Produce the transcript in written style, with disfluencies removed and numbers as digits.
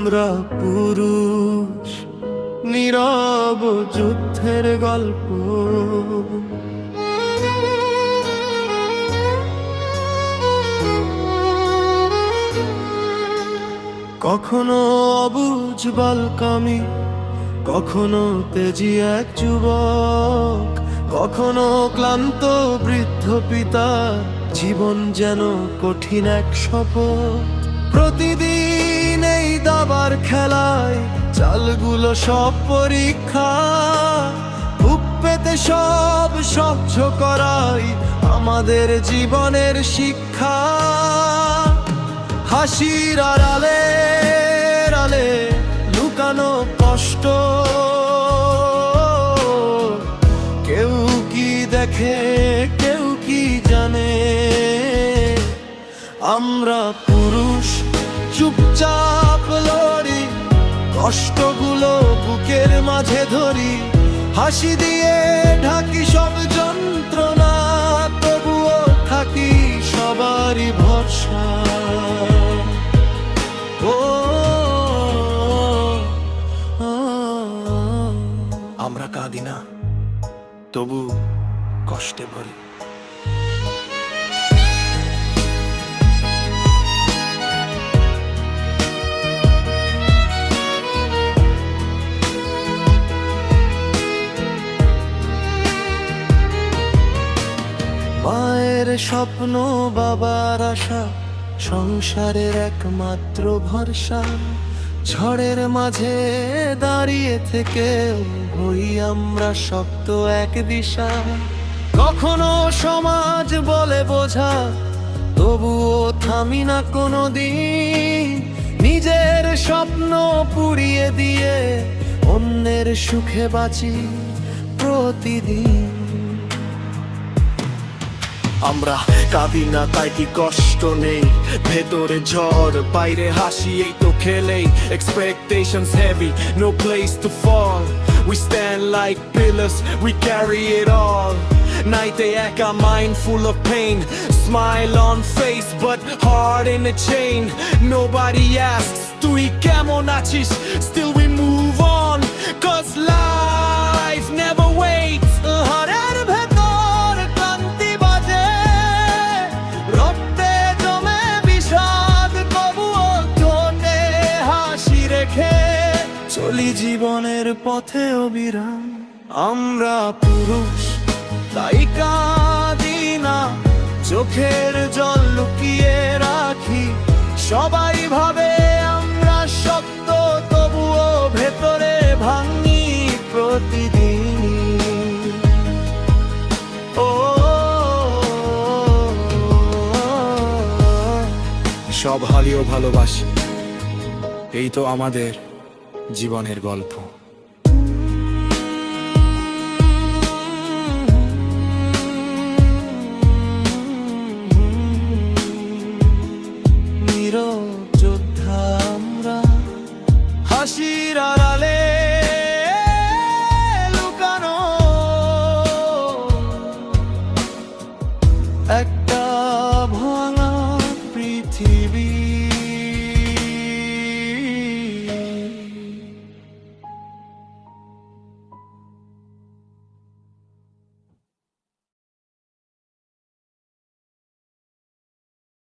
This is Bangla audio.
আমরা পুরুষ, নীরব যুদ্ধের গল্প। কখনো অবুঝ বালকামি, কখনো তেজি এক যুবক, কখনো ক্লান্ত বৃদ্ধ পিতা, জীবন যেন কঠিন এক শপথ। প্রতিদিন এই দাবার খেলায় চালগুলো সব পরীক্ষা, বুক পেতে সব সহ্য করাই আমাদের জীবনের শিক্ষা। হাসির আড়ালে আড়ালে লুকানো কষ্ট, কেউ কি দেখে কেউ কি জানে। আমরা পুরুষ চুপচাপ লড়ি, কষ্টগুলো বুকের মাঝে ধরি, হাসি দিয়ে ঢাকি সব যন্ত্রণা, তবুও থাকি সবারই ভরসা। আমরা কাঁদি না, তবু কষ্টে ভরি। মায়ের স্বপ্ন, বাবার আশা, সংসারের একমাত্র ভরসা। ঝড়ের মাঝে দাঁড়িয়ে থেকে হই আমরা শক্ত এক দিশা। কখনো সমাজ বলে বোঝা, তবুও থামি না কোনো দিন। নিজের স্বপ্ন পুড়িয়ে দিয়ে অন্যের সুখে বাঁচি প্রতিদিন। আমরা কাঁদি না তাই কি কষ্ট নেই, ভেতরে ঝড় বাইরে হাসি, এই তো খেলেই। Expectations heavy, no place to fall. We stand like pillars, we carry it all. Nighte একা, mind full of pain, smile on face but heart in a chain. Nobody asks তুই কেমন আছিস, still we move on, cause life never waits. হারের ভেতর ক্লান্তি বাজে, রক্তে জমে বিষাদ, তবুও ঠোঁটে হাসি রেখে চলি জীবনের পথে অবিরাম। আমরা পুরুষ তাই কাঁদি না, চোখের জল লুকিয়ে রাখি। সবাই ভাবে আমরা শক্ত, তবুও ভেতরে ভাঙি প্রতিদিন। ও সব হারিয়েও ভালোবাসি, এই তো আমাদের জীবনের গল্প। নীরব যোদ্ধা আমরা, হাসির আড়ালে